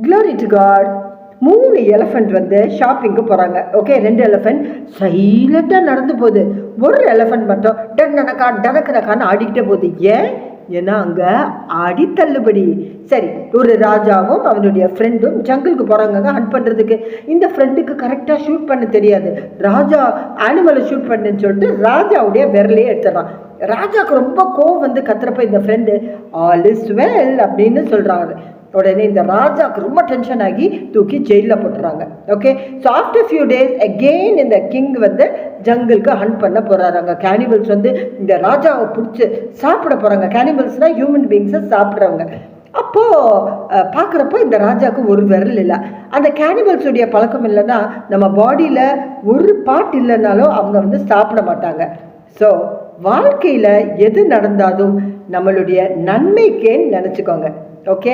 Glory to God. 3 elephant வந்து ஷாப்பிங்க்கு போகிறாங்க. Okay, 2 elephant சைலண்ட்டாக நடந்து போகுது. ஒரு எலிஃபண்ட் மட்டும் டனக்கான்னு ஆடிக்கிட்டே போகுது. ஏன்னா அங்கே அடித்தள்ளுபடி. சரி, ஒரு ராஜாவும் அவனுடைய ஃப்ரெண்டும் ஜங்கிளுக்கு போகிறாங்க ஹண்ட் பண்ணுறதுக்கு. இந்த ஃப்ரெண்டுக்கு கரெக்டாக ஷூட் பண்ண தெரியாது. ராஜா அனிமலை ஷூட் பண்ணுன்னு சொல்லிட்டு ராஜாவுடைய விரலையே எடுத்துடுறான். ராஜாவுக்கு ரொம்ப கோவம் வந்து கத்துறப்ப இந்த ஃப்ரெண்டு ஆல் இஸ் வெல் அப்படின்னு சொல்கிறாங்க. உடனே இந்த ராஜாவுக்கு ரொம்ப டென்ஷன் ஆகி தூக்கி ஜெயிலில் போட்டுறாங்க. Okay, so after few days again இந்த கிங் வந்து ஜங்கிளுக்கு ஹண்ட் பண்ண போகிறாங்க. கேனிமல்ஸ் வந்து இந்த ராஜாவை பிடிச்சி சாப்பிட போகிறாங்க. கேனிமல்ஸ்னால் ஹியூமன் பீங்ஸை சாப்பிட்றவங்க. அப்போது பார்க்குறப்போ இந்த ராஜாவுக்கு ஒரு விரல் இல்லை. அந்த கேனிமல்ஸுடைய பழக்கம் இல்லைன்னா நம்ம பாடியில் ஒரு பார்ட் இல்லைனாலும் அவங்க வந்து சாப்பிட மாட்டாங்க. ஸோ வாழ்க்கையில் எது நடந்தாலும் நம்மளுடைய நன்மைக்கேன்னு நினச்சிக்கோங்க. ஓகே.